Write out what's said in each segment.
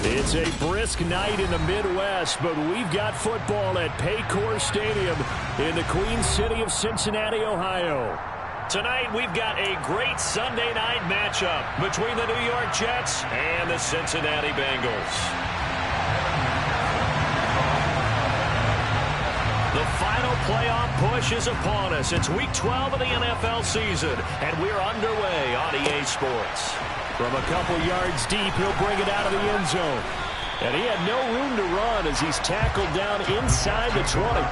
It's a brisk night in the Midwest, but we've got football at Paycor Stadium in the Queen City of Cincinnati, Ohio. Tonight, we've got a great Sunday night matchup between the New York Jets and the Cincinnati Bengals. The final playoff push is upon us. It's Week 12 of the NFL season, and we're underway on EA Sports. From a couple yards deep, he'll bring it out of the end zone. And he had no room to run as he's tackled down inside the 20.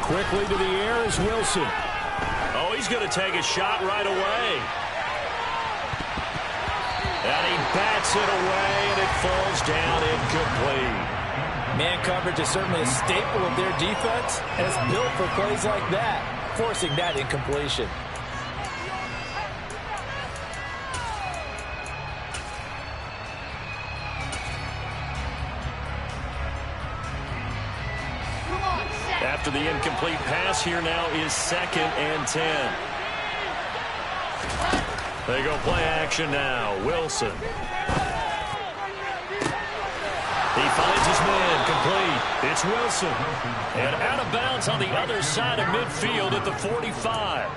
Quickly to the air is Wilson. Oh, he's going to take a shot right away. And he bats it away, and it falls down incomplete. Man coverage is certainly a staple of their defense, and it's built for plays like that, forcing that incompletion. After the incomplete pass, here now is 2nd and 10. They go play action now. Wilson. He finds his man complete. It's Wilson. And out of bounds on the other side of midfield at the 45.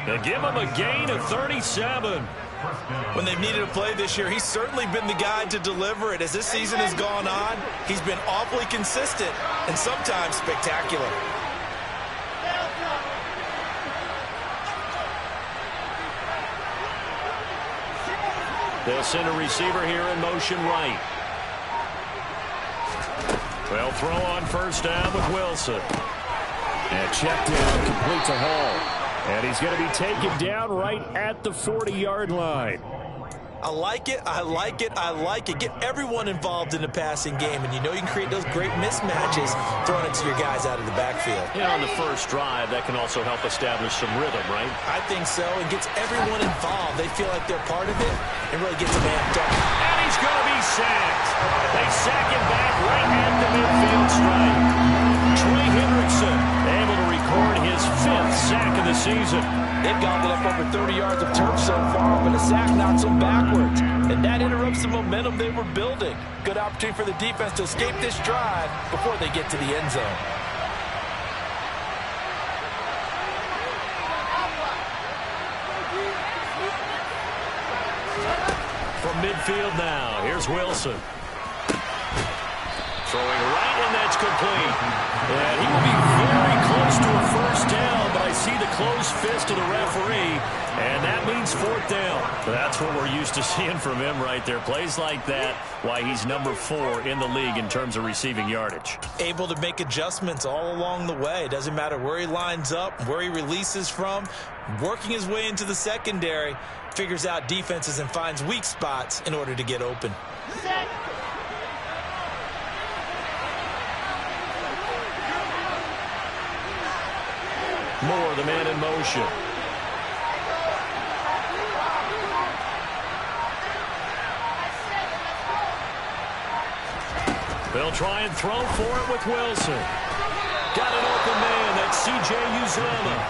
They give him a gain of 37. When they've needed a play this year, he's certainly been the guy to deliver it. As this season has gone on, he's been awfully consistent and sometimes spectacular. They'll send a receiver here in motion right. They'll throw on first down with Wilson. And check down, complete to Hall. And he's going to be taken down right at the 40-yard line. I like it, I like it, I like it. Get everyone involved in the passing game, and you know you can create those great mismatches throwing it to your guys out of the backfield. Yeah, on the first drive, that can also help establish some rhythm, right? I think so. It gets everyone involved. They feel like they're part of it and really gets them amped up. And he's going to be sacked. They sack him back right at the midfield stripe. Trey Hendrickson able to record his 5th sack of the season. They've gobbled up over 30 yards of turf so far, but a sack knocks them backwards. And that interrupts the momentum they were building. Good opportunity for the defense to escape this drive before they get to the end zone. From midfield now, here's Wilson. Throwing right, and that's complete. And he will be very close to a first down, but I see the closed fist of the referee, and that means 4th down. That's what we're used to seeing from him right there. Plays like that, why he's number 4 in the league in terms of receiving yardage. Able to make adjustments all along the way. Doesn't matter where he lines up, where he releases from. Working his way into the secondary, figures out defenses and finds weak spots in order to get open. Moore, the man in motion. They'll try and throw for it with Wilson. Got an open man. That's C.J. Uzomah.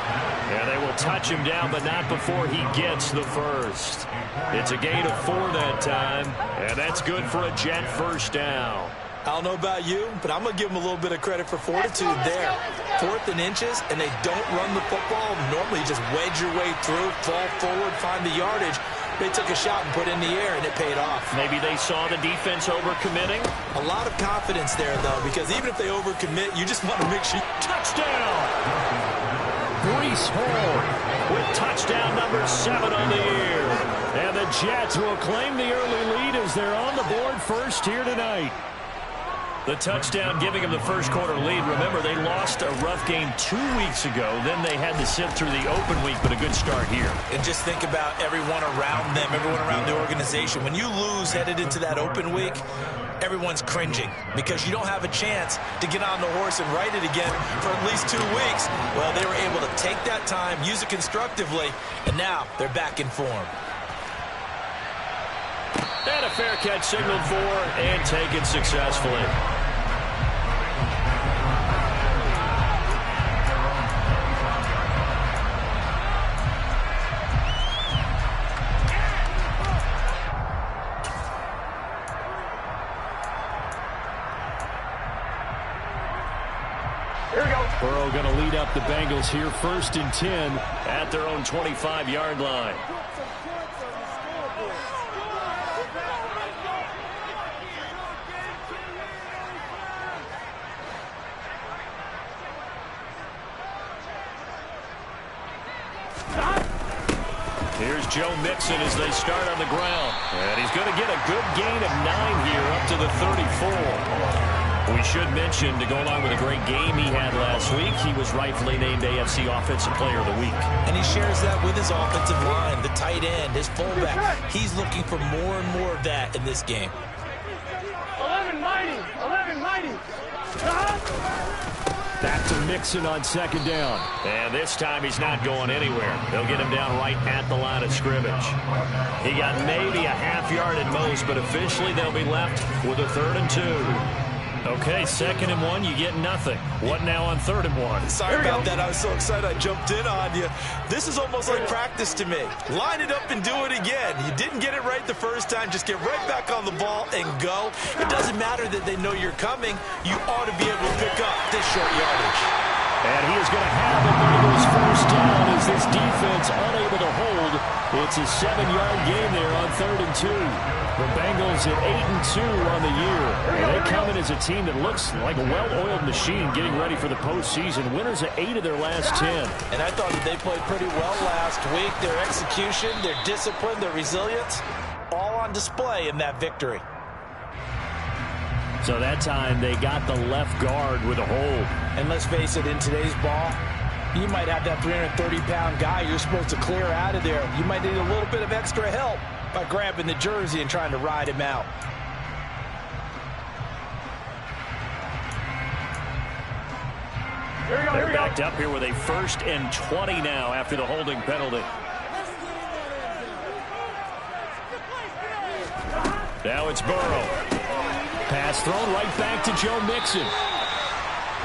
And they will touch him down, but not before he gets the first. It's a gain of 4 that time, and that's good for a Jet first down. I don't know about you, but I'm going to give them a little bit of credit for fortitude there. 4th and inches, and they don't run the football. Normally, you just wedge your way through, fall forward, find the yardage. They took a shot and put it in the air, and it paid off. Maybe they saw the defense overcommitting. A lot of confidence there, though, because even if they overcommit, you just want to make sure. Touchdown! Breece Hall with touchdown number 7 on the year. And the Jets will claim the early lead as they're on the board first here tonight. The touchdown giving them the first quarter lead. Remember, they lost a rough game 2 weeks ago. Then they had to sit through the open week, but a good start here. And just think about everyone around them, everyone around the organization. When you lose headed into that open week, everyone's cringing because you don't have a chance to get on the horse and ride it again for at least 2 weeks. Well, they were able to take that time, use it constructively, and now they're back in form. And a fair catch signaled for and taken successfully. Here we go. Burrow going to lead up the Bengals here, 1st and 10 at their own 25-yard line. Here's Joe Mixon as they start on the ground. And he's going to get a good gain of 9 here up to the 34. We should mention, to go along with a great game he had last week, he was rightfully named AFC Offensive Player of the Week. And he shares that with his offensive line, the tight end, his fullback. He's looking for more and more of that in this game. 11 mighty. 11 mighty. Back to Mixon on 2nd down. And this time he's not going anywhere. They'll get him down right at the line of scrimmage. He got maybe a half yard at most, but officially they'll be left with a 3rd and 2. Okay, 2nd and 1, you get nothing. What now on 3rd and 1? Sorry about that. I was so excited I jumped in on you. This is almost like practice to me. Line it up and do it again. You didn't get it right the first time. Just get right back on the ball and go. It doesn't matter that they know you're coming. You ought to be able to pick up this short yardage. And he is going to have the Bengals 1st down as this defense unable to hold. It's a 7-yard gain there on 3rd and 2. The Bengals at 8-2 on the year. And they come in as a team that looks like a well-oiled machine getting ready for the postseason. Winners of 8 of their last 10. And I thought that they played pretty well last week. Their execution, their discipline, their resilience, all on display in that victory. So that time they got the left guard with a hold. And let's face it, in today's ball, you might have that 330-pound guy you're supposed to clear out of there. You might need a little bit of extra help by grabbing the jersey and trying to ride him out. They're backed up here with a 1st and 20 now after the holding penalty. Now it's Burrow. Pass thrown right back to Joe Mixon.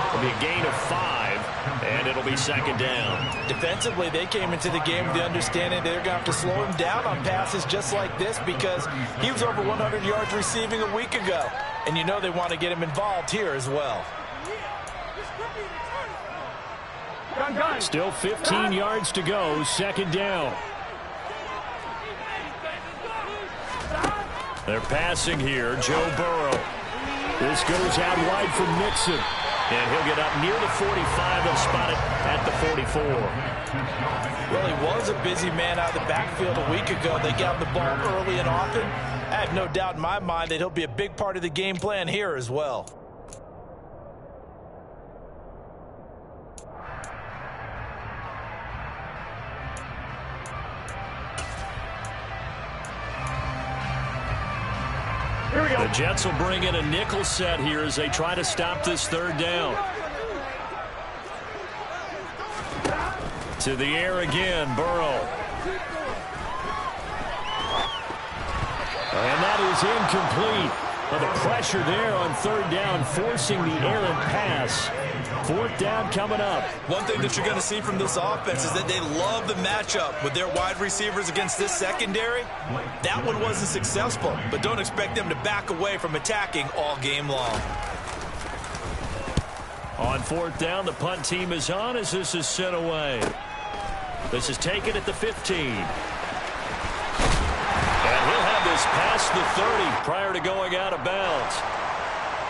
It'll be a gain of 5, and it'll be 2nd down. Defensively, they came into the game with the understanding they're going to have to slow him down on passes just like this because he was over 100 yards receiving a week ago. And you know they want to get him involved here as well. Still 15 yards to go, 2nd down. They're passing here, Joe Burrow. This goes out wide from Mixon. And he'll get up near the 45. They'll spot it at the 44. Well, he was a busy man out of the backfield a week ago. They got the ball early and often. I have no doubt in my mind that he'll be a big part of the game plan here as well. The Jets will bring in a nickel set here as they try to stop this 3rd down. To the air again, Burrow. And that is incomplete. But the pressure there on 3rd down, forcing the errant pass. 4th down coming up. One thing that you're going to see from this offense is that they love the matchup with their wide receivers against this secondary. That one wasn't successful, but don't expect them to back away from attacking all game long. On 4th down, the punt team is on as this is sent away. This is taken at the 15. And he'll have this past the 30 prior to going out of bounds.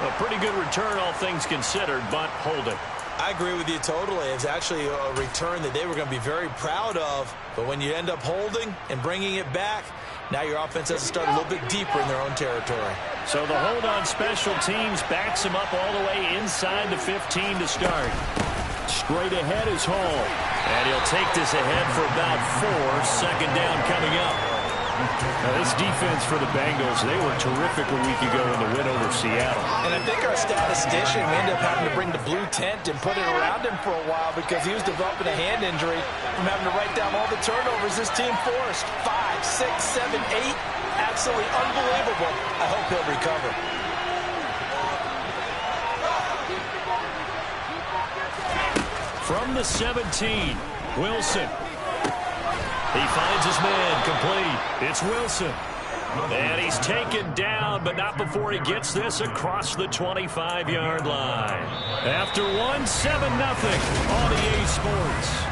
A pretty good return, all things considered, but hold it. I agree with you totally. It's actually a return that they were going to be very proud of. But when you end up holding and bringing it back, now your offense has to start a little bit deeper in their own territory. So the hold on special teams backs him up all the way inside the 15 to start. Straight ahead is Hall. And he'll take this ahead for about 4. Second down coming up. Now this defense for the Bengals, they were terrific a week ago in the win over Seattle. And I think our statistician, we ended up having to bring the blue tent and put it around him for a while because he was developing a hand injury from having to write down all the turnovers this team forced. 5, 6, 7, 8. Absolutely unbelievable. I hope he'll recover. From the 17, Wilson. He finds his man, complete. It's Wilson. And he's taken down, but not before he gets this across the 25-yard line. After 1, 7-0 on EA Sports.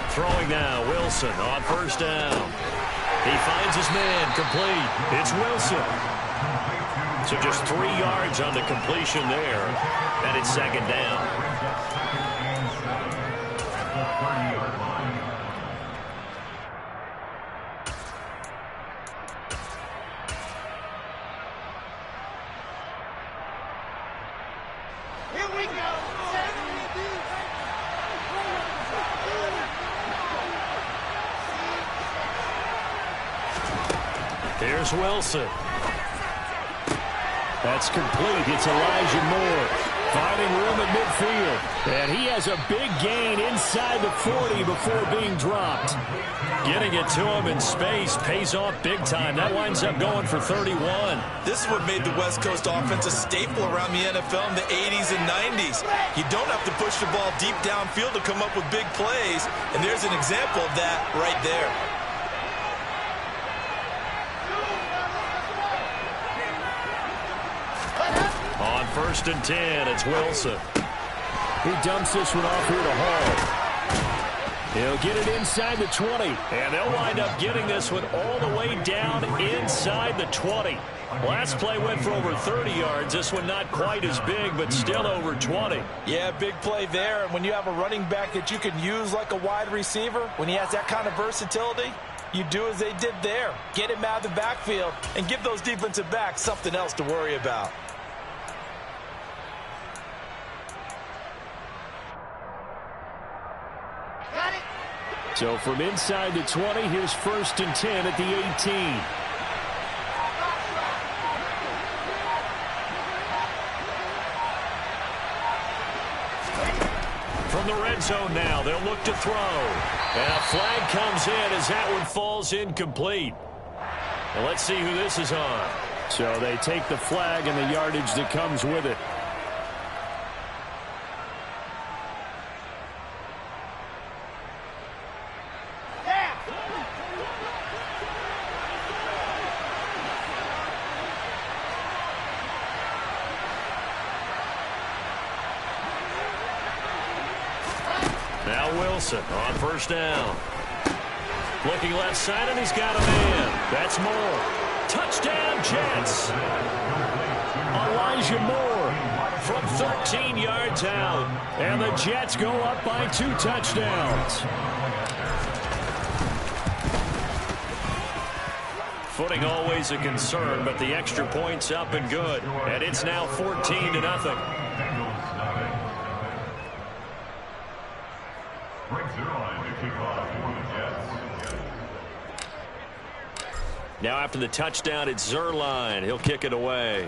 Throwing now, Wilson on first down. He finds his man, complete. It's Wilson. So just 3 yards on the completion there, and it's second down. Here we go. Here's Wilson. That's complete. It's Elijah Moore finding room at midfield. And he has a big gain inside the 40 before being dropped. Getting it to him in space pays off big time. That winds up going for 31. This is what made the West Coast offense a staple around the NFL in the 80s and 90s. You don't have to push the ball deep downfield to come up with big plays. And there's an example of that right there. On first and 10, it's Wilson. He dumps this one off here to Hall. He'll get it inside the 20. And they'll wind up getting this one all the way down inside the 20. Last play went for over 30 yards. This one not quite as big, but still over 20. Yeah, big play there. And when you have a running back that you can use like a wide receiver, when he has that kind of versatility, you do as they did there. Get him out of the backfield and give those defensive backs something else to worry about. So from inside the 20, here's first and 10 at the 18. From the red zone now, they'll look to throw. And a flag comes in as that one falls incomplete. And let's see who this is on. So they take the flag and the yardage that comes with it. Now Wilson on first down. Looking left side, and he's got a man. That's Moore. Touchdown, Jets. Elijah Moore from 13 yards out. And the Jets go up by 2 touchdowns. Footing always a concern, but the extra point's up and good. And it's now 14-0. Now after the touchdown, it's Zerline. He'll kick it away.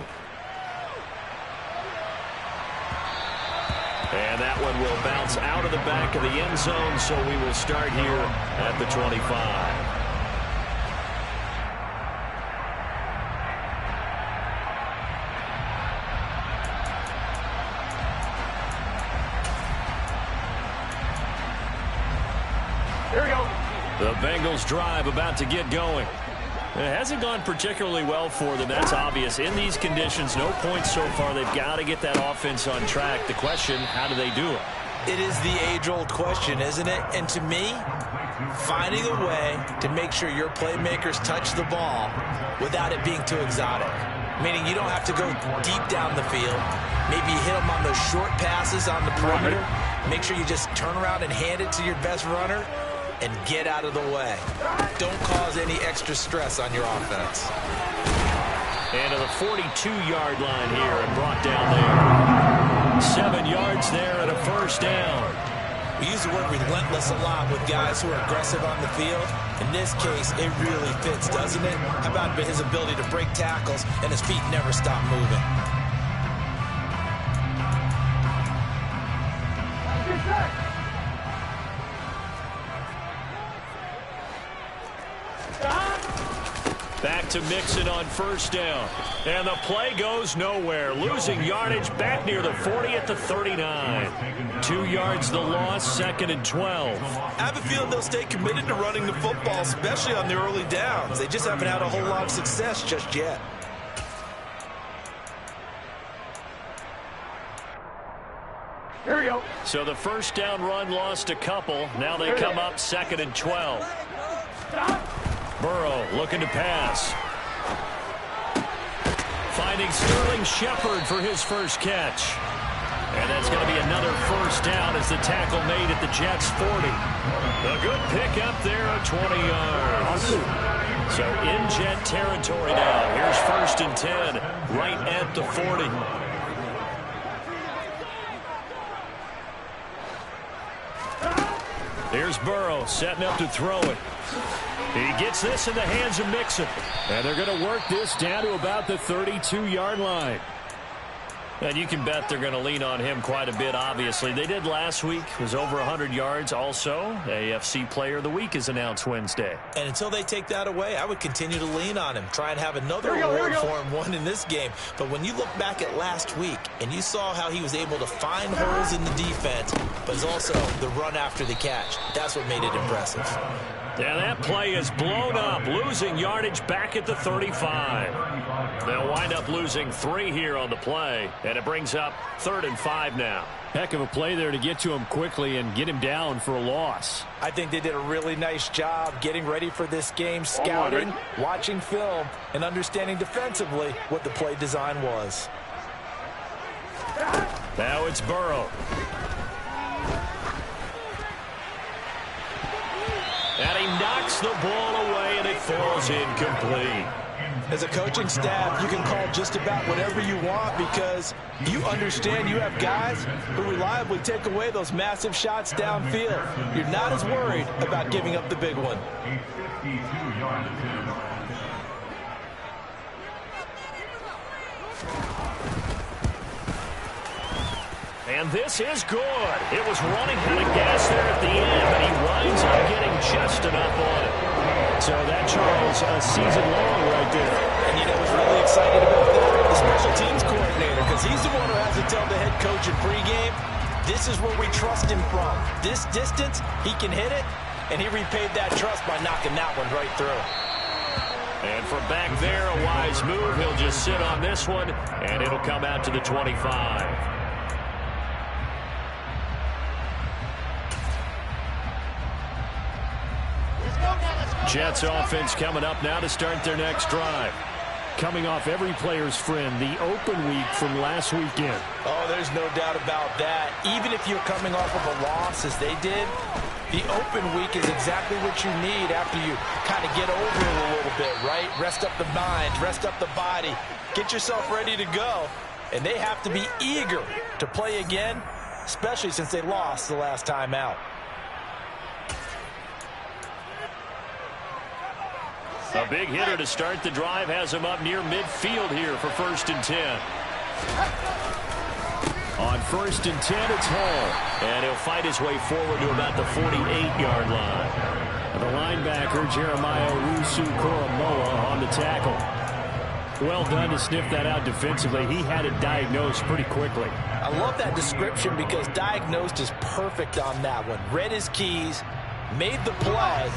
And that one will bounce out of the back of the end zone, so we will start here at the 25. Here we go. The Bengals drive about to get going. It hasn't gone particularly well for them. That's obvious. In these conditions, no points so far. They've got to get that offense on track. The question, how do they do it? It is the age-old question, isn't it? And to me, finding a way to make sure your playmakers touch the ball without it being too exotic. Meaning you don't have to go deep down the field. Maybe you hit them on those short passes on the perimeter. Make sure you just turn around and hand it to your best runner and get out of the way. Don't cause any extra stress on your offense. And to the 42-yard line here and brought down there. 7 yards there and a first down. We use the word relentless a lot with guys who are aggressive on the field. In this case, it really fits, doesn't it? How about his ability to break tackles and his feet never stop moving? Back to Mixon on first down. And the play goes nowhere. Losing yardage back near the 40 at the 39. 2 yards the loss, 2nd and 12. I have a feeling they'll stay committed to running the football, especially on the early downs. They just haven't had a whole lot of success just yet. Here we go. So the first down run lost a couple. Now they come up 2nd and 12. Burrow looking to pass. Finding Sterling Shepard for his first catch. And that's going to be another first down as the tackle made at the Jets' 40. A good pick up there at 20 yards. So in Jet territory now. Here's 1st and 10 right at the 40. Here's Burrow setting up to throw it. He gets this in the hands of Mixon. And they're going to work this down to about the 32-yard line. And you can bet they're going to lean on him quite a bit, obviously. They did last week. It was over 100 yards also. AFC Player of the Week is announced Wednesday. And until they take that away, I would continue to lean on him. Try and have another reward for him, one in this game. But when you look back at last week, and you saw how he was able to find holes in the defense, but it's also the run after the catch. That's what made it impressive. Yeah, that play is blown up, losing yardage back at the 35. They'll wind up losing 3 here on the play, and it brings up 3rd and 5 now. Heck of a play there to get to him quickly and get him down for a loss. I think they did a really nice job getting ready for this game, scouting, watching film, and understanding defensively what the play design was. Now it's Burrow. And he knocks the ball away, and it falls incomplete. As a coaching staff, you can call just about whatever you want because you understand you have guys who reliably take away those massive shots downfield. You're not as worried about giving up the big one. And this is good. It was running out of gas there at the end, but he winds up getting just enough on it. So that, Charles, a season long right there. And you know what's really exciting about that? The special teams coordinator, because he's the one who has to tell the head coach in pregame, this is where we trust him from. This distance, he can hit it, and he repaid that trust by knocking that one right through. And from back there, a wise move. He'll just sit on this one, and it'll come out to the 25. Jets offense coming up now to start their next drive. Coming off every player's friend, the open week from last weekend. Oh, there's no doubt about that. Even if you're coming off of a loss as they did, the open week is exactly what you need after you kind of get over it a little bit, right? Rest up the mind, rest up the body, get yourself ready to go. And they have to be eager to play again, especially since they lost the last time out. A big hitter to start the drive has him up near midfield here for 1st and 10. On 1st and 10, it's Hall. And he'll fight his way forward to about the 48-yard line. And the linebacker, Jeremiah Owusu-Koramoah, on the tackle. Well done to sniff that out defensively. He had it diagnosed pretty quickly. I love that description because diagnosed is perfect on that one. Read his keys, made the play,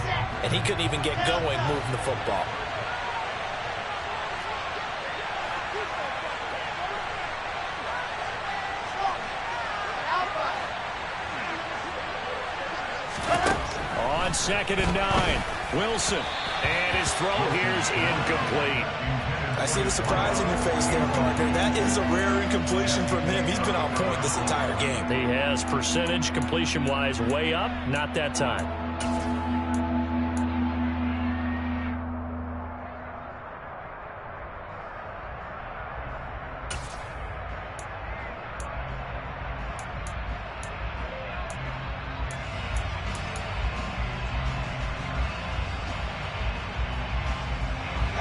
and he couldn't even get going moving the football. on 2nd and 9. Wilson. And his throw here's incomplete. I see the surprise in your face there, partner. That is a rare incompletion from him. He's been on point this entire game. He has percentage completion-wise way up. Not that time.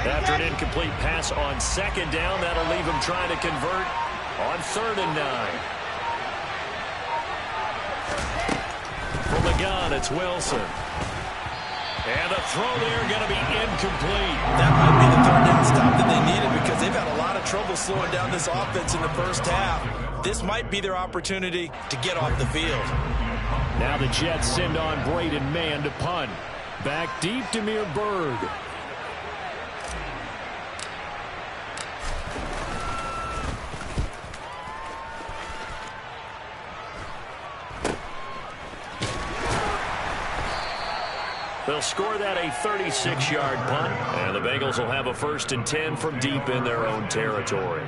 After an incomplete pass on 2nd down, that'll leave him trying to convert on 3rd and 9. From the gun, it's Wilson. And the throw there going to be incomplete. That might be the 3rd down stop that they needed because they've had a lot of trouble slowing down this offense in the first half. This might be their opportunity to get off the field. Now the Jets send on Braden Mann to punt. Back deep, Demir Berg. They'll score that a 36-yard punt, and the Bengals will have a 1st and 10 from deep in their own territory.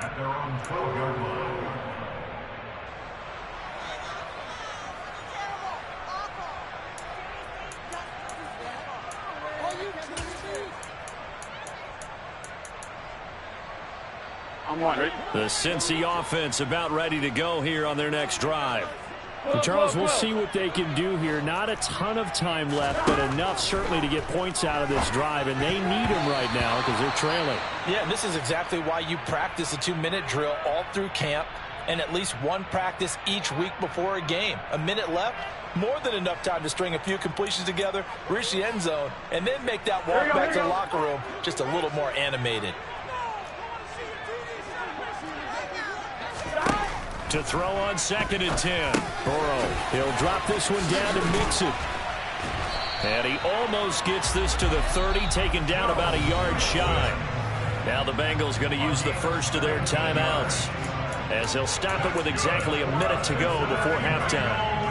At their own 12-yard line. I'm ready. The Cincy offense about ready to go here on their next drive. And Charles, we'll see what they can do here. Not a ton of time left, but enough certainly to get points out of this drive, and they need them right now because they're trailing. Yeah, and this is exactly why you practice a 2-minute drill all through camp and at least one practice each week before a game. A minute left, more than enough time to string a few completions together, reach the end zone, and then make that walk back to the locker room just a little more animated. To throw on 2nd and 10. Burrow. He'll drop this one down and mix it. And he almost gets this to the 30, taken down about a yard shy. Now the Bengals going to use the first of their timeouts as they'll stop it with exactly a minute to go before halftime.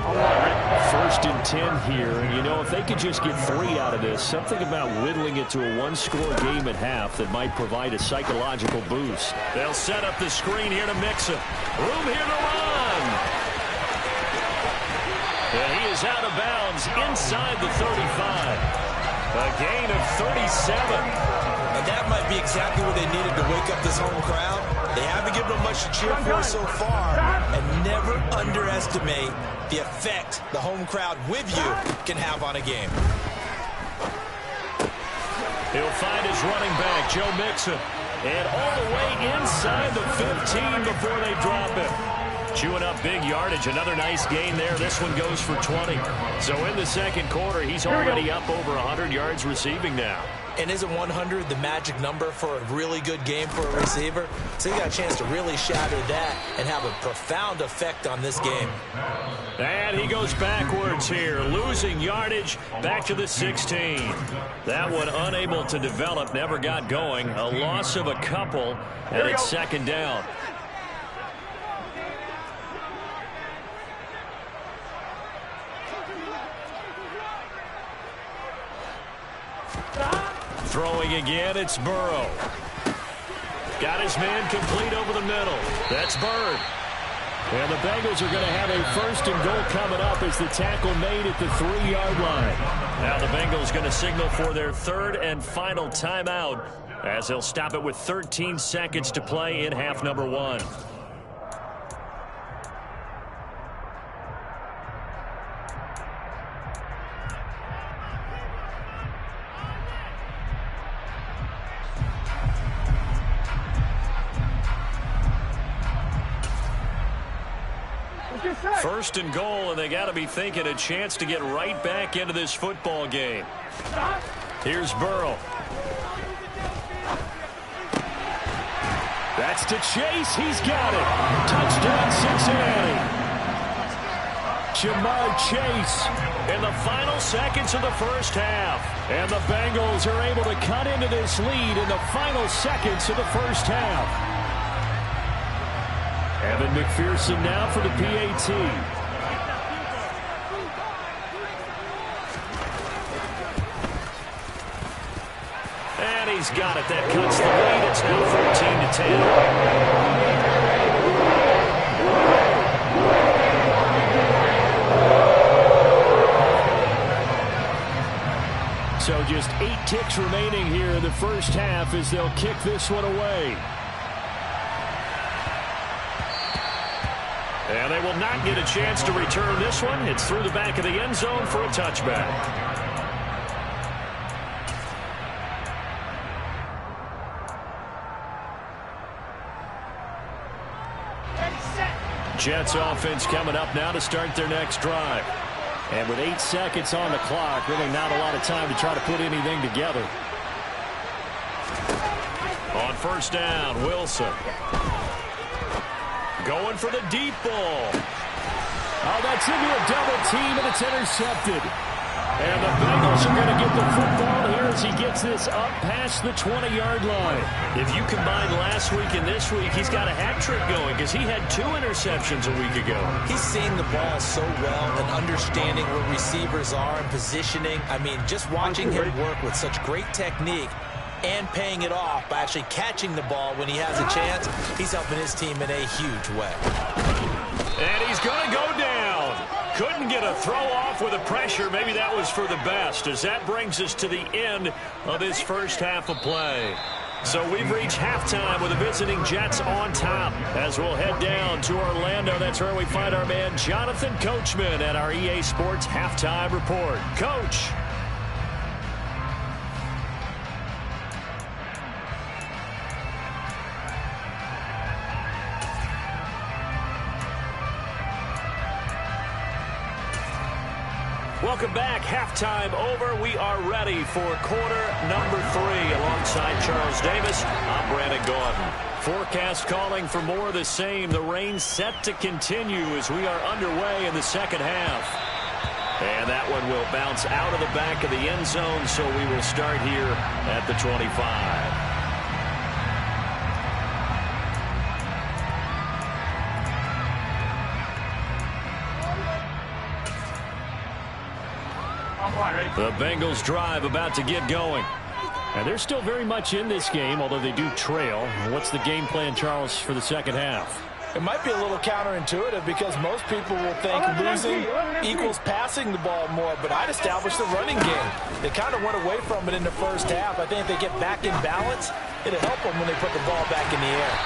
1st and 10 here, and you know, if they could just get 3 out of this, something about whittling it to a 1-score game at half that might provide a psychological boost. They'll set up the screen here to mix it. Room here to run. And he is out of bounds inside the 35. A gain of 37. And that might be exactly what they needed to wake up this home crowd. They haven't given them much to cheer for so far, and never underestimate the effect the home crowd with you can have on a game. He'll find his running back, Joe Mixon, and all the way inside the 15 before they drop him. Chewing up big yardage. Another nice gain there. This one goes for 20. So in the 2nd quarter, he's already up over 100 yards receiving now. And isn't 100 the magic number for a really good game for a receiver? So you got a chance to really shatter that and have a profound effect on this game. And he goes backwards here, losing yardage back to the 16. That one unable to develop, never got going. A loss of a couple, and it's 2nd down. Throwing again, it's Burrow. Got his man complete over the middle. That's Bird. And the Bengals are going to have a 1st and goal coming up as the tackle made at the 3-yard line. Now the Bengals going to signal for their 3rd and final timeout as they'll stop it with 13 seconds to play in half number 1. First and goal, and they got to be thinking a chance to get right back into this football game. Here's Burrow. That's to Chase. He's got it. Touchdown, Cincinnati. Jamar Chase In the final seconds of the first half. And the Bengals are able to cut into this lead in the final seconds of the first half. Evan McPherson now for the PAT. he's got it. That cuts the lead. It's now 14-10. So just 8 ticks remaining here in the first half as they'll kick this one away. And they will not get a chance to return this one. It's through the back of the end zone for a touchback. Jets offense coming up now to start their next drive. And with 8 seconds on the clock, really not a lot of time to try to put anything together. On first down, Wilson. Going for the deep ball. Oh, that's into a double team, and it's intercepted. And the Bengals are going to get the football here as he gets this up past the 20-yard line. If you combine last week and this week, he's got a hat trick going because he had 2 interceptions a week ago. He's seeing the ball so well and understanding where receivers are and positioning. I mean, just watching him work with such great technique and paying it off by actually catching the ball when he has a chance, he's helping his team in a huge way. And he's going to go down. Couldn't get a throw off with the pressure. Maybe that was for the best, as that brings us to the end of this first half of play. So we've reached halftime with the visiting Jets on top. As we'll head down to Orlando, that's where we find our man Jonathan Coachman at our EA Sports Halftime Report. Coach. Welcome back. Halftime over. We are ready for quarter number 3. Alongside Charles Davis, I'm Brandon Gordon. Forecast calling for more of the same. The rain set to continue as we are underway in the second half. And that one will bounce out of the back of the end zone, so we will start here at the 25. The Bengals drive about to get going. And they're still very much in this game, although they do trail. What's the game plan, Charles, for the second half? It might be a little counterintuitive because most people will think losing equals passing the ball more, but I'd establish the running game. They kind of went away from it in the first half. I think if they get back in balance, it'll help them when they put the ball back in the air.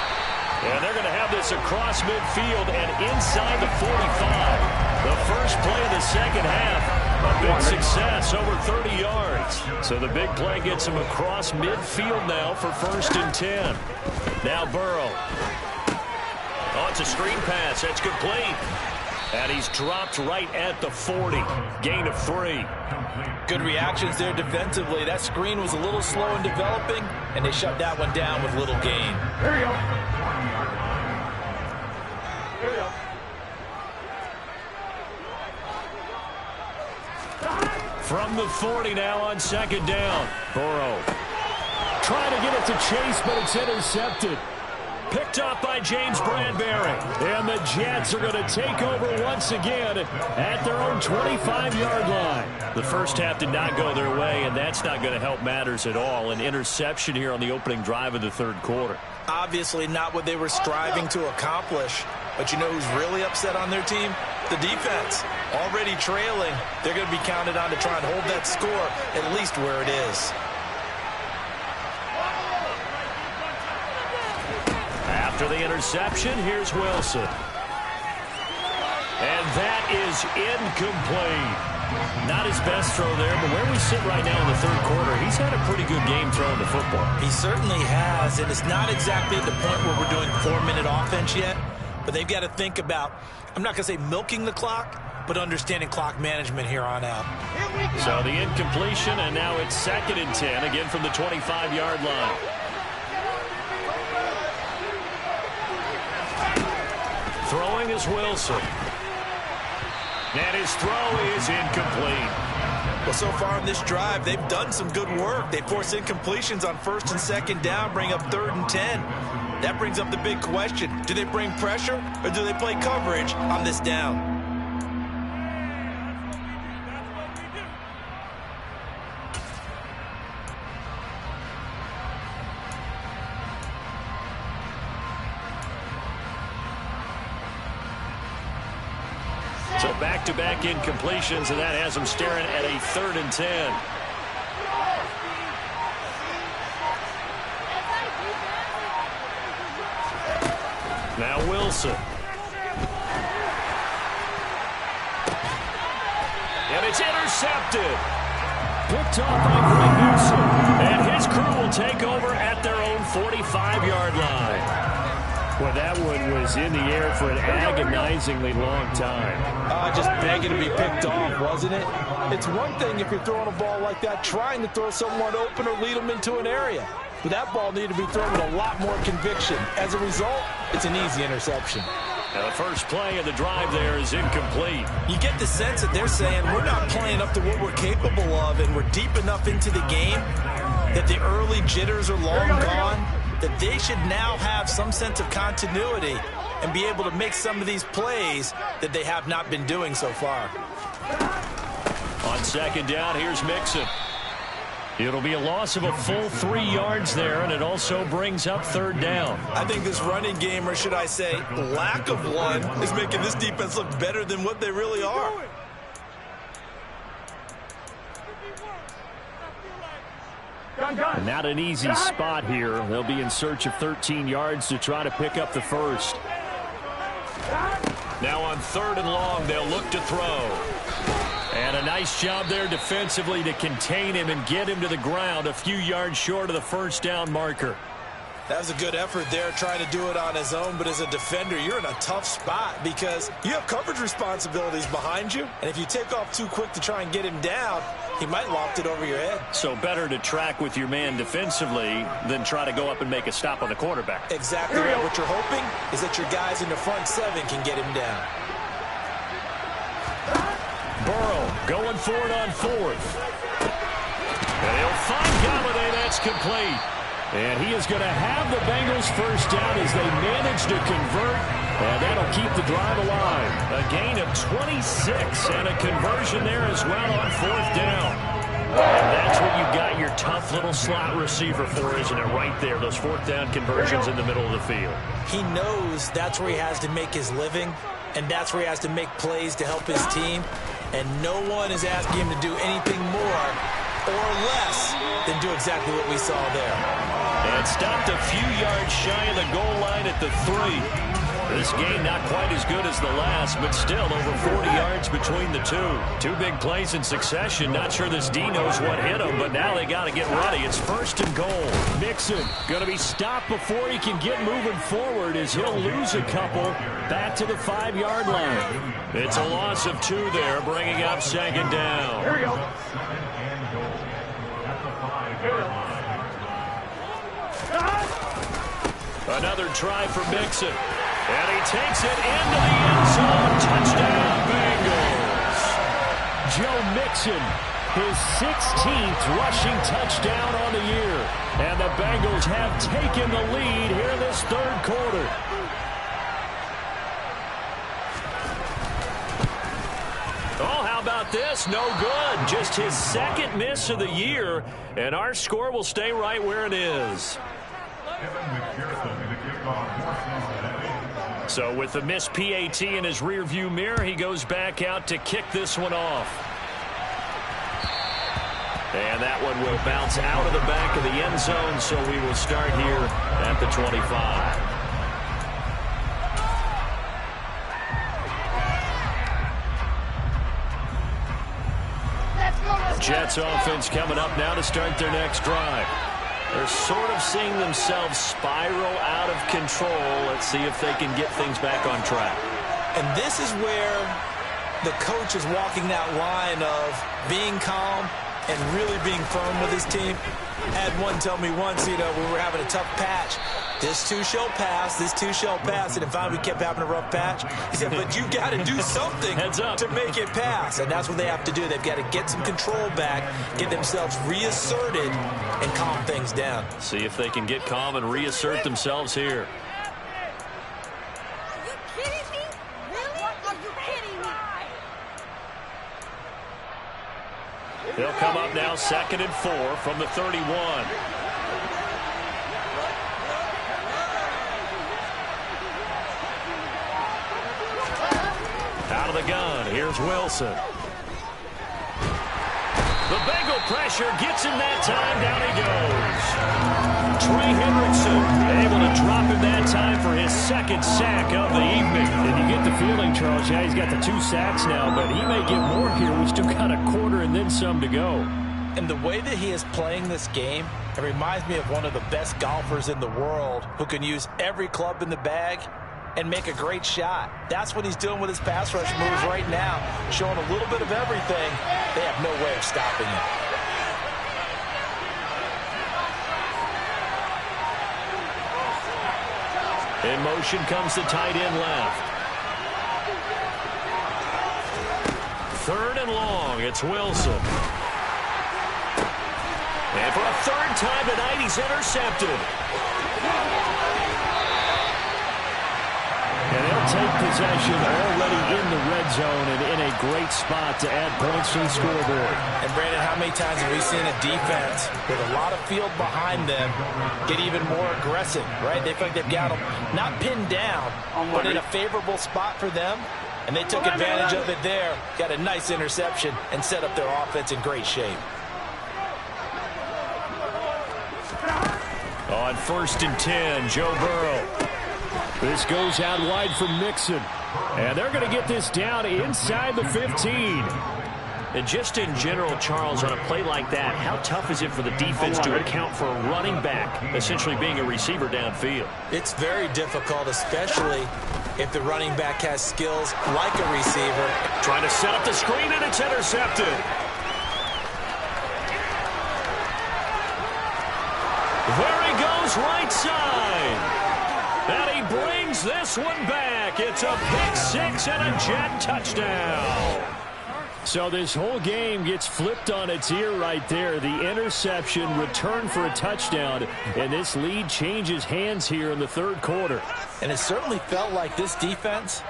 And they're going to have this across midfield and inside the 45. The first play of the second half. A big success, over 30 yards. So the big play gets him across midfield now for 1st and 10. Now Burrow. Oh, it's a screen pass. That's complete. And he's dropped right at the 40. Gain of 3. Good reactions there defensively. That screen was a little slow in developing, and they shut that one down with little gain. Here you go. Here you go. From the 40 now on 2nd down. Burrow trying to get it to Chase, but it's intercepted. Picked up by James Bradbury. And the Jets are going to take over once again at their own 25-yard line. The first half did not go their way, and that's not going to help matters at all. An interception here on the opening drive of the 3rd quarter. Obviously not what they were striving to accomplish. But you know who's really upset on their team? The defense. Already trailing. They're going to be counted on to try and hold that score at least where it is. After the interception, here's Wilson. And that is incomplete. Not his best throw there, but where we sit right now in the 3rd quarter, he's had a pretty good game throwing the football. He certainly has, and it's not exactly at the point where we're doing 4-minute offense yet, but they've got to think about, I'm not going to say milking the clock, but understanding clock management here on out. So the incompletion, and now it's 2nd and 10, again from the 25-yard line. Throwing is Wilson. And his throw is incomplete. Well, so far in this drive, they've done some good work. They force incompletions on 1st and 2nd down, bring up 3rd and 10. That brings up the big question. Do they bring pressure or do they play coverage on this down? So back-to-back incompletions, and that has them staring at a 3rd and 10. Now Wilson. And it's intercepted. Picked off by Greg Newsom. And his crew will take over at their own 45-yard line. Well, that one was in the air for an agonizingly long time. Just begging to be picked off, wasn't it? It's one thing if you're throwing a ball like that, trying to throw someone open or lead them into an area. But that ball needed to be thrown with a lot more conviction. As a result, it's an easy interception. Now the first play of the drive there is incomplete. You get the sense that they're saying we're not playing up to what we're capable of, and we're deep enough into the game that the early jitters are long gone, that they should now have some sense of continuity and be able to make some of these plays that they have not been doing so far. On 2nd down, here's Mixon. It'll be a loss of a full 3 yards there, and it also brings up 3rd down. I think this running game, or should I say lack of one, is making this defense look better than what they really are. And not an easy spot here. They'll be in search of 13 yards to try to pick up the first. Now on 3rd and long, they'll look to throw. And a nice job there defensively to contain him and get him to the ground a few yards short of the 1st down marker. That was a good effort there, trying to do it on his own. But as a defender, you're in a tough spot because you have coverage responsibilities behind you. And if you take off too quick to try and get him down, he might loft it over your head. So better to track with your man defensively than try to go up and make a stop on the quarterback. Exactly right. What you're hoping is that your guys in the front 7 can get him down. Burrow going for it on 4th. And he'll find Galladay. That's complete. And he is going to have the Bengals first down as they manage to convert. And that'll keep the drive alive. A gain of 26 and a conversion there as well on 4th down. And that's what you've got your tough little slot receiver for, isn't it? Right there, those 4th down conversions in the middle of the field. He knows that's where he has to make his living, and that's where he has to make plays to help his team. And no one is asking him to do anything more or less than do exactly what we saw there. And stopped a few yards shy of the goal line at the 3. This game not quite as good as the last, but still over 40 yards between the two. 2 big plays in succession. Not sure this D knows what hit him, but now they got to get ready. It's 1st and goal. Mixon going to be stopped before he can get moving forward as he'll lose a couple back to the 5-yard line. It's a loss of 2 there, bringing up 2nd down. Here we go. Another try for Mixon. And he takes it into the end zone. Touchdown, Bengals. Joe Mixon, his 16th rushing touchdown on the year. And the Bengals have taken the lead here in this 3rd quarter. Oh, how about this? No good. Just his 2nd miss of the year. And our score will stay right where it is. So with the missed PAT in his rearview mirror, he goes back out to kick this one off. And that one will bounce out of the back of the end zone, so we will start here at the 25. Jets offense coming up now to start their next drive. They're sort of seeing themselves spiral out of control. Let's see if they can get things back on track. And this is where the coach is walking that line of being calm and really being firm with his team. Had one tell me once, you know, we were having a tough patch. This too shall pass, this too shall pass. And in fact, we kept having a rough patch. He said, but you got to do something to make it pass. And that's what they have to do. They've got to get some control back, get themselves reasserted, and calm things down. See if they can get calm and reassert themselves here. Are you kidding me? Really? Are you kidding me? They'll come up now 2nd and 4 from the 31. Out of the gun. Here's Wilson. The Bengal pressure gets him that time. Down he goes. Trey Hendrickson able to drop him that time for his second sack of the evening. And you get the feeling, Charles, yeah, he's got the 2 sacks now, but he may get more here. We still got a quarter and then some to go. And the way that he is playing this game, it reminds me of one of the best golfers in the world who can use every club in the bag and make a great shot. That's what he's doing with his pass rush moves right now, showing a little bit of everything. They have no way of stopping him. In motion comes the tight end left. 3rd and long, it's Wilson. And for a 3rd time tonight, he's intercepted. And they'll take possession already in the red zone and in a great spot to add points to the scoreboard. And, Brandon, how many times have we seen a defense with a lot of field behind them get even more aggressive, right? They feel like they've got them not pinned down, but in a favorable spot for them. And they took advantage of it there, got a nice interception, and set up their offense in great shape. On 1st and 10, Joe Burrow. This goes out wide for Mixon. And they're going to get this down inside the 15. And just in general, Charles, on a play like that, how tough is it for the defense to account for a running back essentially being a receiver downfield? It's very difficult, especially if the running back has skills like a receiver. Trying to set up the screen, and it's intercepted. There he goes, right side. And he brings this one back. It's a pick 6 and a Jet touchdown. So this whole game gets flipped on its ear right there. The interception, return for a touchdown, and this lead changes hands here in the 3rd quarter. And it certainly felt like this defense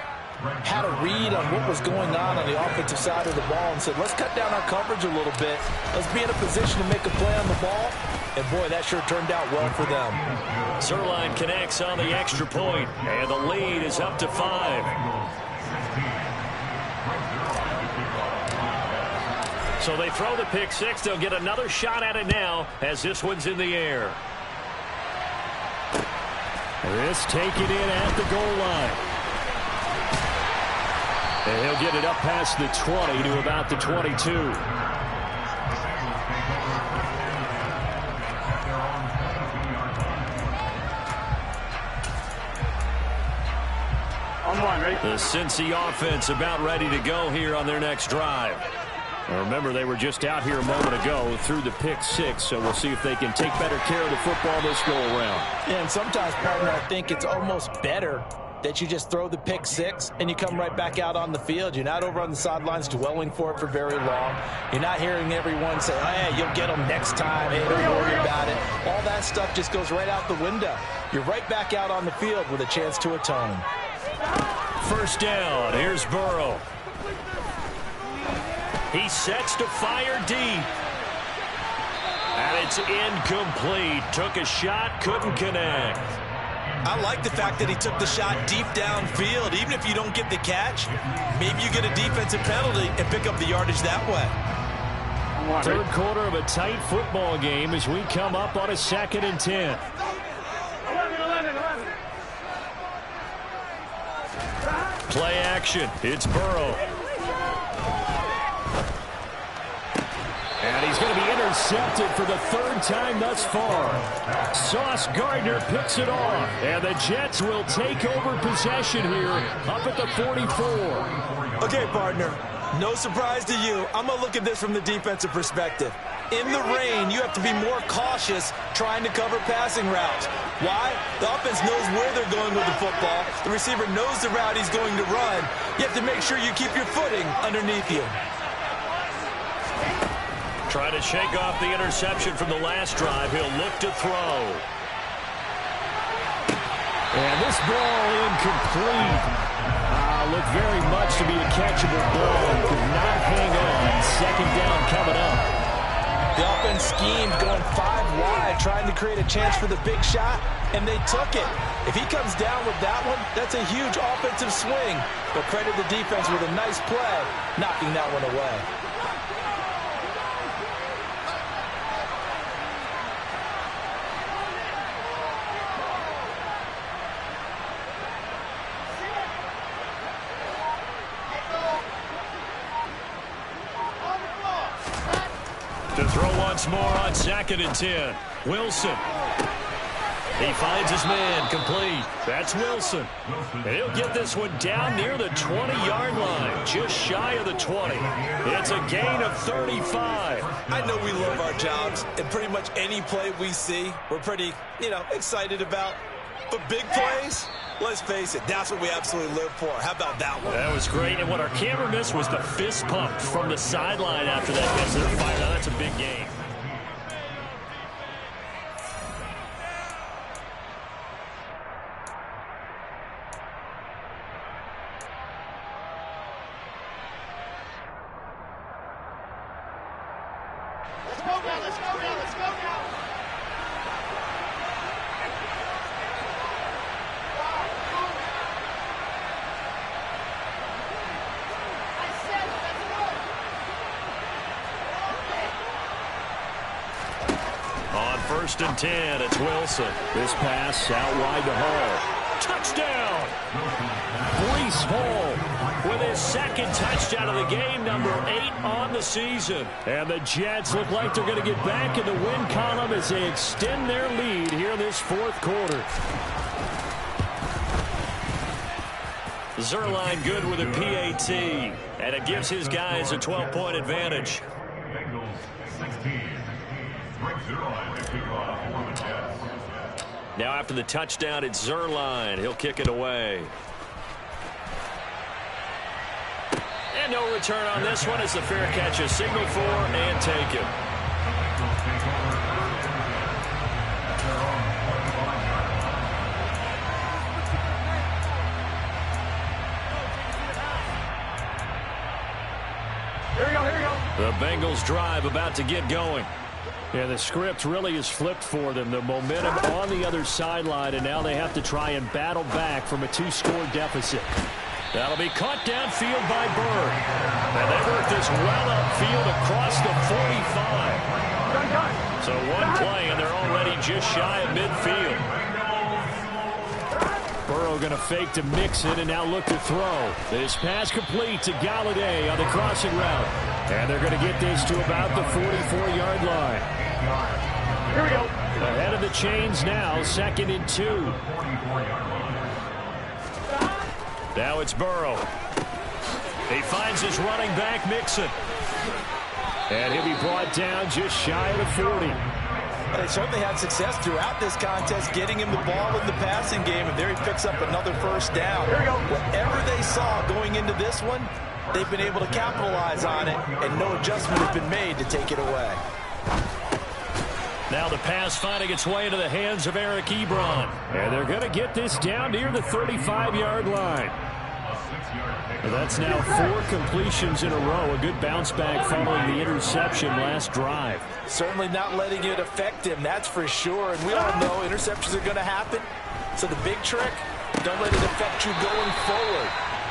had a read on what was going on the offensive side of the ball and said, let's cut down our coverage a little bit. Let's be in a position to make a play on the ball. And, boy, that sure turned out well for them. Zerline connects on the extra point, and the lead is up to 5. So they throw the pick 6. They'll get another shot at it now as this one's in the air. This taken in at the goal line. And he'll get it up past the 20 to about the 22. The Cincy offense about ready to go here on their next drive. Now remember, they were just out here a moment ago through the pick 6, so we'll see if they can take better care of the football this go around. Yeah, and sometimes, partner, I think it's almost better that you just throw the pick 6 and you come right back out on the field. You're not over on the sidelines dwelling for it for very long. You're not hearing everyone say, oh, hey, you'll get them next time. Hey, don't worry about it. All that stuff just goes right out the window. You're right back out on the field with a chance to atone. 1st down. Here's Burrow. He sets to fire deep. And it's incomplete. Took a shot, couldn't connect. I like the fact that he took the shot deep downfield. Even if you don't get the catch, maybe you get a defensive penalty and pick up the yardage that way. 3rd quarter of a tight football game as we come up on a 2nd and 10. Play action. It's Burrow. And he's going to be intercepted for the 3rd time thus far. Sauce Gardner picks it off. And the Jets will take over possession here up at the 44. Okay, partner. No surprise to you. I'm going to look at this from the defensive perspective. In the rain, you have to be more cautious trying to cover passing routes. Why? The offense knows where they're going with the football. The receiver knows the route he's going to run. You have to make sure you keep your footing underneath you. Trying to shake off the interception from the last drive. He'll look to throw. And this ball incomplete. Looked very much to be a catchable ball. Could not hang on. 2nd down coming up. The offense schemed going 5 wide trying to create a chance for the big shot, and they took it. If he comes down with that one, that's a huge offensive swing. But credit the defense with a nice play, knocking that one away. To throw once more on 2nd and 10. Wilson. He finds his man, complete. That's Wilson. And he'll get this one down near the 20-yard line, just shy of the 20. It's a gain of 35. I know we love our jobs, and pretty much any play we see, we're pretty, excited about. But big plays, let's face it, that's what we absolutely live for. How about that one? That was great, and what our camera missed was the fist pump from the sideline after that miss. They're fired. Now that's a big game. On 1st and 10, it's Wilson. This pass out wide to Hall. Touchdown! Breece Hall with his 2nd touchdown of the game, number 8 on the season. And the Jets look like they're going to get back in the win column as they extend their lead here in this 4th quarter. Zerline good with a PAT, and it gives his guys a 12-point advantage. Now after the touchdown, it's Zerline. He'll kick it away. And no return on this one as the fair catch is signaled for and taken. Here we go. The Bengals drive about to get going. Yeah, the script really is flipped for them. The momentum on the other sideline, and now they have to try and battle back from a 2-score deficit. That'll be caught downfield by Bird. And they work this well upfield across the 45. So one play, and they're already just shy of midfield. Burrow going to fake to mix it and now look to throw. This pass complete to Galladay on the crossing route. And they're going to get this to about the 44-yard line. Here we go. Ahead of the chains now, 2nd and 2. Now it's Burrow. He finds his running back, Mixon. And he'll be brought down just shy of the 40. They certainly had success throughout this contest, getting him the ball in the passing game, and there he picks up another 1st down. Here we go. Whatever they saw going into this one, they've been able to capitalize on it, and no adjustment has been made to take it away. Now the pass finding its way into the hands of Eric Ebron. And they're going to get this down near the 35-yard line. That's now 4 completions in a row. A good bounce back following the interception last drive. Certainly not letting it affect him, that's for sure. And we all know interceptions are going to happen. So the big trick, don't let it affect you going forward.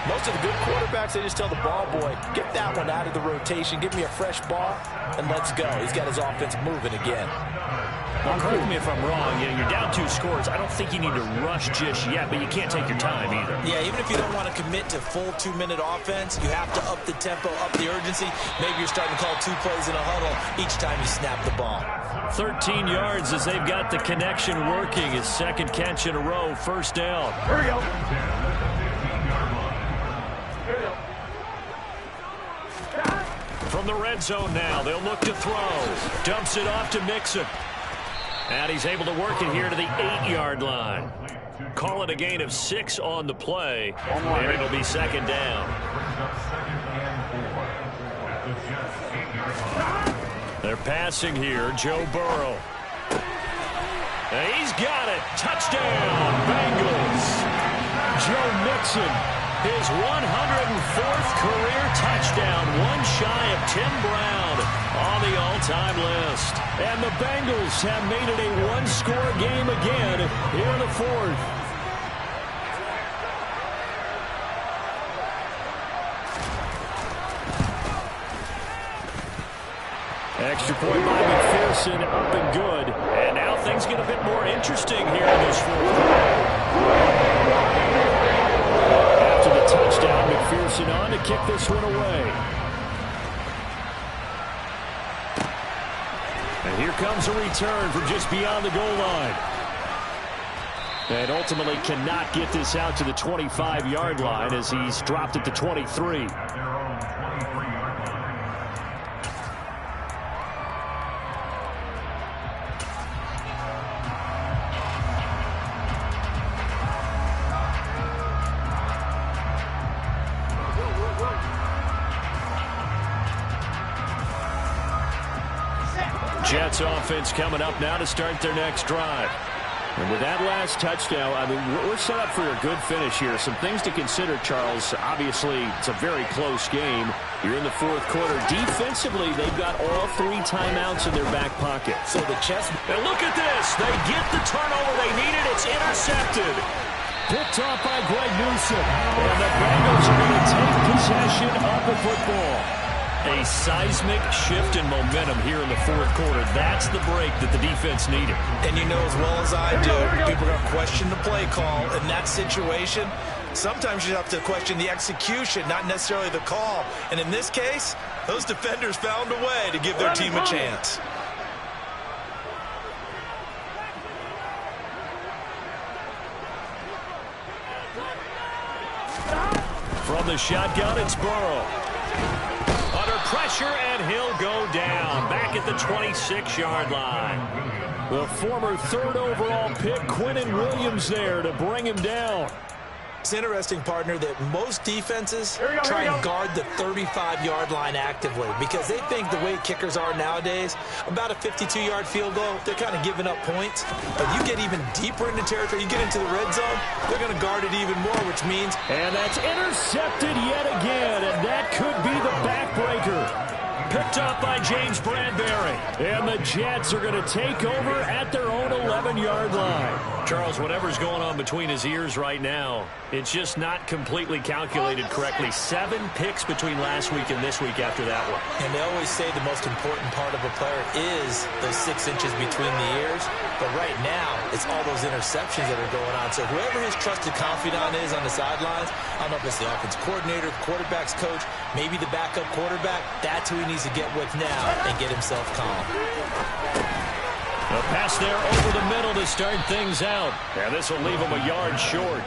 Most of the good quarterbacks, they just tell the ball boy, get that one out of the rotation, give me a fresh ball, and let's go. He's got his offense moving again. Well, correct me if I'm wrong. You're down 2 scores. I don't think you need to rush just yet, but you can't take your time either. Yeah, even if you don't want to commit to full 2-minute offense, you have to up the tempo, up the urgency. Maybe you're starting to call 2 plays in a huddle each time you snap the ball. 13 yards as they've got the connection working. His 2nd catch in a row, 1st down. Here we go. From the red zone now, they'll look to throw. Dumps it off to Mixon. And he's able to work it here to the 8-yard line. Call it a gain of 6 on the play, and it'll be 2nd down. They're passing here, Joe Burrow. And he's got it. Touchdown, Bengals. Joe Mixon, his 104th career touchdown, one shy of Tim Brown on the all-time list. And the Bengals have made it a one-score game again here in the fourth. Extra point by McPherson, up and good. And now things get a bit more interesting here in this fourth quarter. After the touchdown, McPherson on to kick this one away. And here comes a return from just beyond the goal line. And ultimately cannot get this out to the 25-yard line as he's dropped at the 23. Jets offense coming up now to start their next drive. And with that last touchdown, I mean, we're set up for a good finish here. Some things to consider, Charles. Obviously, it's a very close game. You're in the fourth quarter. Defensively, they've got all 3 timeouts in their back pocket. So the chest. And look at this. They get the turnover they needed. It's intercepted. Picked off by Greg Newsom. And the Bengals are going to take possession of the football. A seismic shift in momentum here in the fourth quarter. That's the break that the defense needed. And you know as well as I do, people are going to question the play call in that situation. Sometimes you have to question the execution, not necessarily the call. And in this case, those defenders found a way to give their team a chance. From the shotgun, it's Burrow. Under pressure, and he'll go down. Back at the 26-yard line. The former 3rd overall pick, Quinnen Williams, there to bring him down. It's interesting, partner, that most defenses try and guard the 35-yard line actively because they think the way kickers are nowadays, about a 52-yard field goal, they're kind of giving up points. But you get even deeper into territory, you get into the red zone, they're going to guard it even more, which means... And that's intercepted yet again, and that could be the backbreaker. Picked up by James Bradbury. And the Jets are going to take over at their own 11-yard line. Charles, whatever's going on between his ears right now, it's just not completely calculated correctly. 7 picks between last week and this week after that one. And they always say the most important part of a player is those 6 inches between the ears. But right now, it's all those interceptions that are going on. So whoever his trusted confidant is on the sidelines, I don't know if it's the offense coordinator, the quarterback's coach, maybe the backup quarterback, that's who he needs to get with now and get himself calm. A pass there over the middle to start things out. And this will leave him a yard short.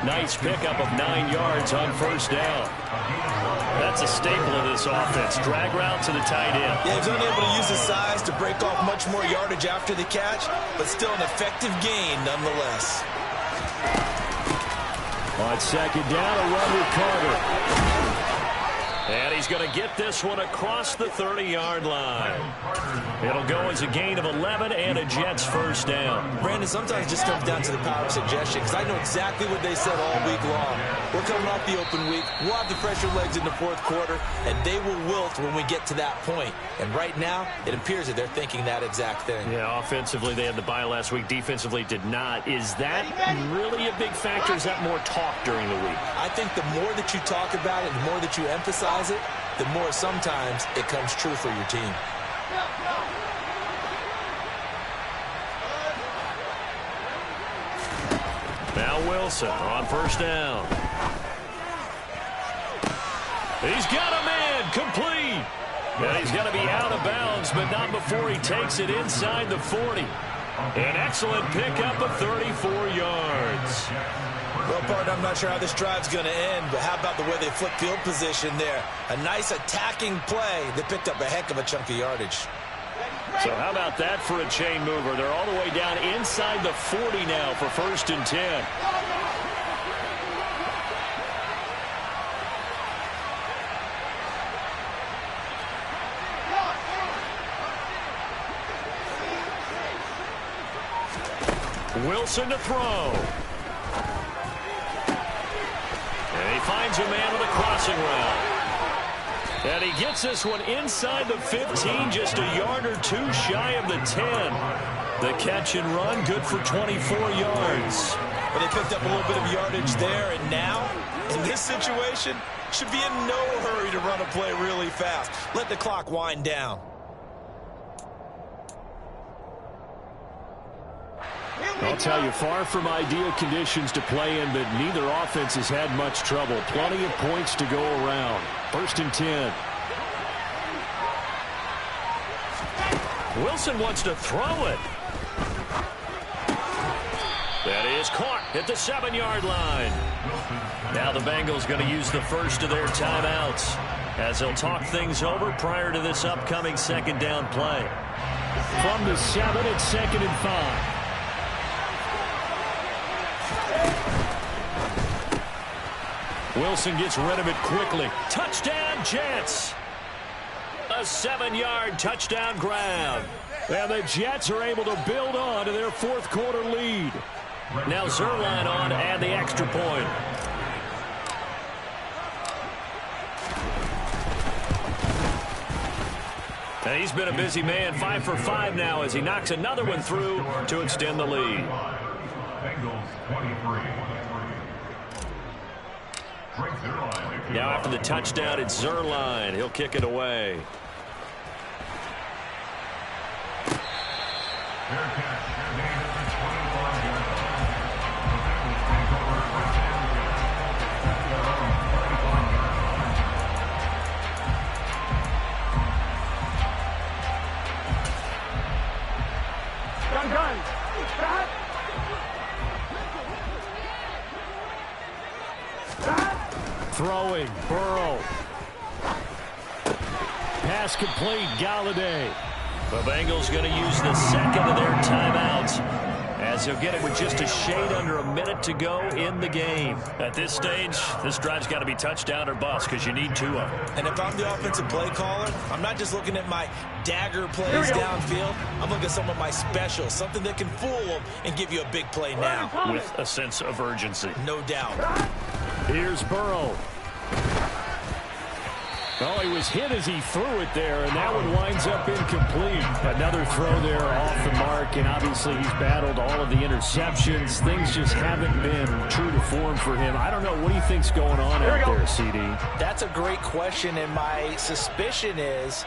Nice pickup of 9 yards on first down. That's a staple of this offense. Drag route to the tight end. Yeah, he's unable to use his size to break off much more yardage after the catch, but still an effective gain nonetheless. On second down, a run with Carter. And he's going to get this one across the 30-yard line. It'll go as a gain of 11 and a Jets first down. Brandon, sometimes it just comes down to the power of suggestion because I know exactly what they said all week long. We're coming off the open week. We'll have the fresher legs in the fourth quarter, and they will wilt when we get to that point. And right now, it appears that they're thinking that exact thing. Yeah, offensively, they had the bye last week. Defensively, did not. Is that really a big factor? Is that more talk during the week? I think the more that you talk about it, the more that you emphasize it, the more sometimes it comes true for your team. Now Wilson on first down. He's got a man complete. And he's going to be out of bounds, but not before he takes it inside the 40. An excellent pickup of 34 yards. Well, partner, I'm not sure how this drive's going to end, but how about the way they flip field position there? A nice attacking play that picked up a heck of a chunk of yardage. So how about that for a chain mover? They're all the way down inside the 40 now for 1st and 10. Wilson to throw. And he finds a man with a crossing route. And he gets this one inside the 15, just a yard or two shy of the 10. The catch and run, good for 24 yards. But they picked up a little bit of yardage there, and now, in this situation, should be in no hurry to run a play really fast. Let the clock wind down. I'll tell you, far from ideal conditions to play in, but neither offense has had much trouble. Plenty of points to go around. 1st and 10. Wilson wants to throw it. That is caught at the 7-yard line. Now the Bengals going to use the first of their timeouts as they'll talk things over prior to this upcoming 2nd down play. From the 7, it's 2nd and 5. Wilson gets rid of it quickly. Touchdown, Jets. A 7-yard touchdown grab. And the Jets are able to build on to their 4th quarter lead. Now Zerline on to add the extra point. And he's been a busy man, 5 for 5 now as he knocks another one through to extend the lead. Now after the touchdown, it's Zerline. He'll kick it away. Throwing, Burrow. Pass complete, Galladay. The Bengals going to use the 2nd of their timeouts as they'll get it with just a shade under a minute to go in the game. At this stage, this drive's got to be touchdown or bust because you need 2 of them. And if I'm the offensive play caller, I'm not just looking at my dagger plays downfield. I'm looking at some of my specials, something that can fool them and give you a big play now. With a sense of urgency. No doubt. Here's Burrow. Oh, he was hit as he threw it there, and that one winds up incomplete. Another throw there off the mark, and obviously he's battled all of the interceptions. Things just haven't been true to form for him. I don't know. What do you think's going on out there, CD? That's a great question, and my suspicion is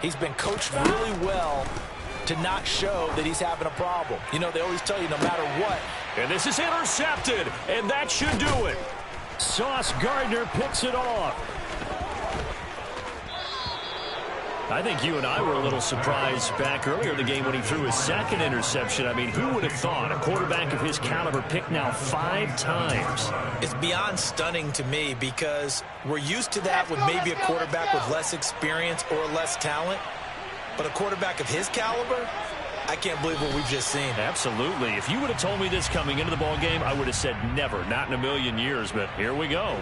he's been coached really well to not show that he's having a problem. You know, they always tell you no matter what. And this is intercepted, and that should do it. Sauce Gardner picks it off. I think you and I were a little surprised back earlier in the game when he threw his 2nd interception. I mean, who would have thought a quarterback of his caliber picked now 5 times? It's beyond stunning to me because we're used to that with maybe a quarterback with less experience or less talent. But a quarterback of his caliber, I can't believe what we've just seen. Absolutely. If you would have told me this coming into the ball game, I would have said never, not in a million years. But here we go.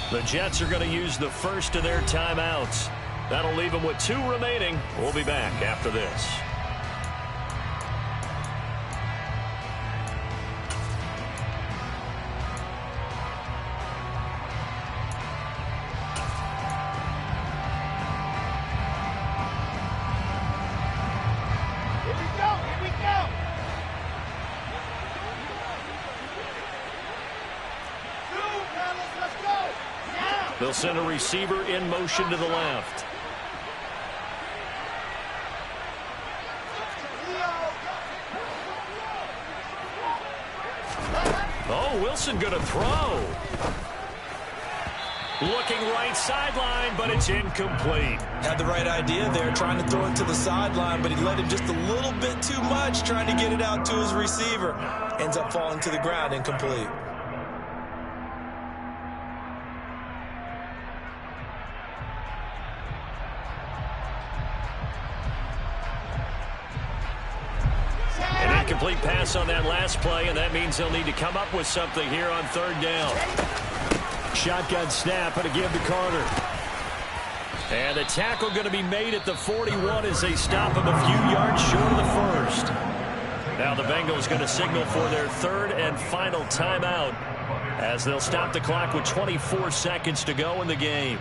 The Jets are going to use the first of their timeouts. That'll leave them with 2 remaining. We'll be back after this. They'll send a receiver in motion to the left. Oh, Wilson going to throw. Looking right sideline, but it's incomplete. Had the right idea there, trying to throw it to the sideline, but he let him just a little bit too much, trying to get it out to his receiver. Ends up falling to the ground, incomplete. Incomplete pass on that last play, and that means they'll need to come up with something here on 3rd down. Shotgun snap and a give to Carter. And the tackle going to be made at the 41 as they stop him a few yards short of the first. Now the Bengals going to signal for their third and final timeout as they'll stop the clock with 24 seconds to go in the game.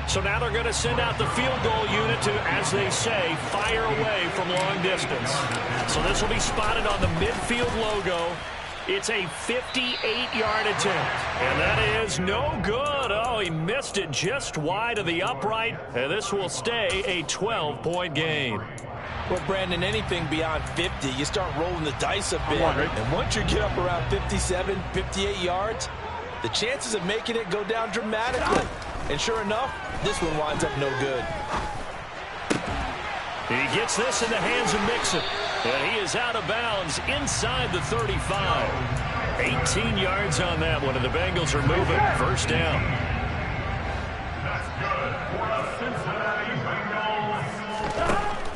So now they're going to send out the field goal unit to, as they say, fire away from long distance. So this will be spotted on the midfield logo. It's a 58-yard attempt. And that is no good. Oh, he missed it just wide of the upright. And this will stay a 12-point game. Well, Brandon, anything beyond 50, you start rolling the dice a bit. And once you get up around 57, 58 yards, the chances of making it go down dramatically. And sure enough, this one winds up no good. He gets this in the hands of Mixon. And he is out of bounds inside the 35. 18 yards on that one, and the Bengals are moving. First down.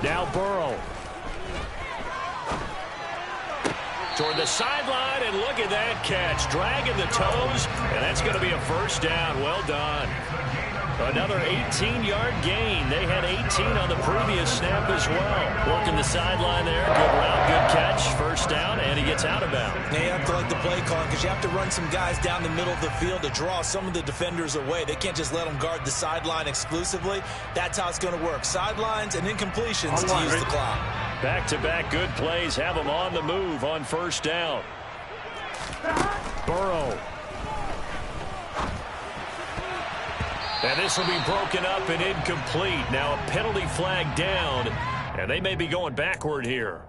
Now Burrow. Toward the sideline, and look at that catch. Dragging the toes, and that's going to be a first down. Well done. Another 18-yard gain. They had 18 on the previous snap as well. Working the sideline there. Good route, good catch. First down, and he gets out of bounds. Now you have to like the play calling because you have to run some guys down the middle of the field to draw some of the defenders away. They can't just let them guard the sideline exclusively. That's how it's going to work. Sidelines and incompletions to use the clock. Back-to-back good plays have them on the move on first down. Burrow. And this will be broken up and incomplete. Now a penalty flag down, and they may be going backward here.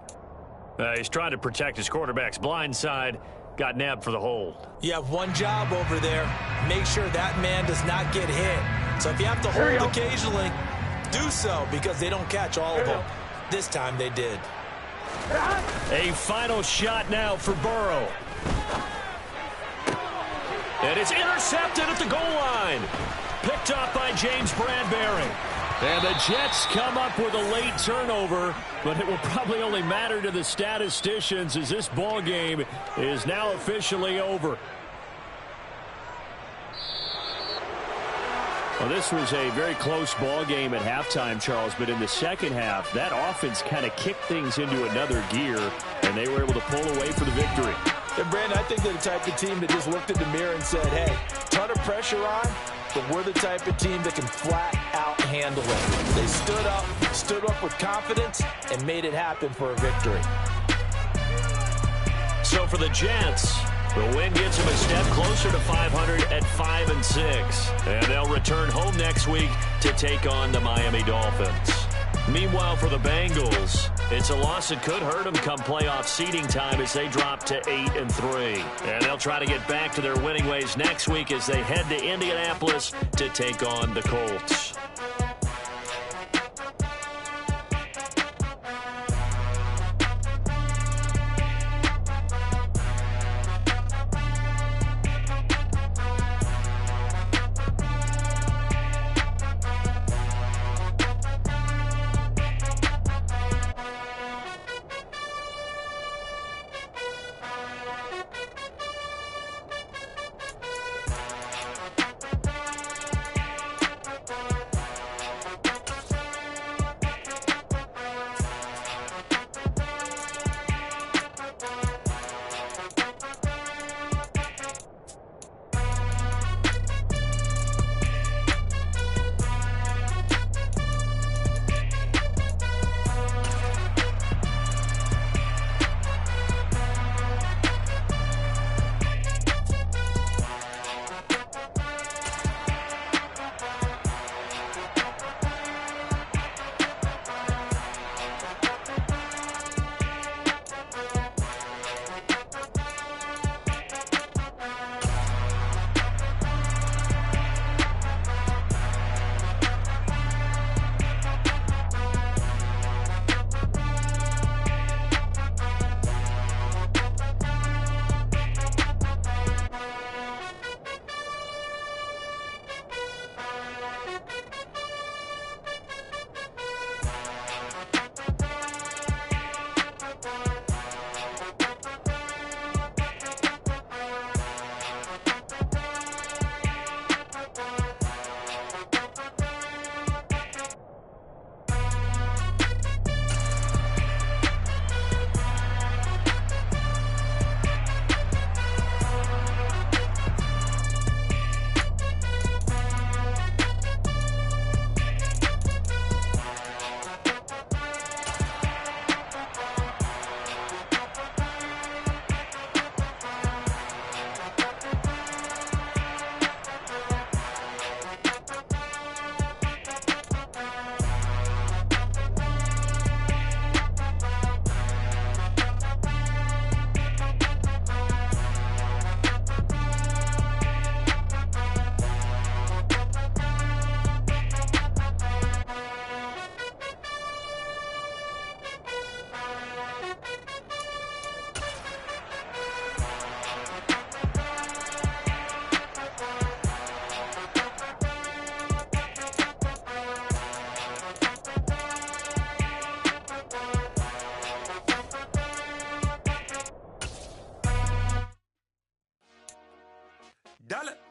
He's trying to protect his quarterback's blind side. Got nabbed for the hold. You have one job over there. Make sure that man does not get hit. So if you have to hold occasionally, do so because they don't catch all of them. This time they did. A final shot now for Burrow. And it's intercepted at the goal line. Picked up by James Bradbury. And the Jets come up with a late turnover, but it will probably only matter to the statisticians as this ball game is now officially over. Well, this was a very close ball game at halftime, Charles, but in the second half, that offense kind of kicked things into another gear, and they were able to pull away for the victory. And Brandon, I think they're the type of team that just looked in the mirror and said, hey, ton of pressure on, but we're the type of team that can flat out handle it. They stood up with confidence, and made it happen for a victory. So for the Jets, the win gets them a step closer to 500 at 5-6. And they'll return home next week to take on the Miami Dolphins. Meanwhile, for the Bengals, it's a loss that could hurt them come playoff seeding time as they drop to 8-3. And they'll try to get back to their winning ways next week as they head to Indianapolis to take on the Colts. Dale.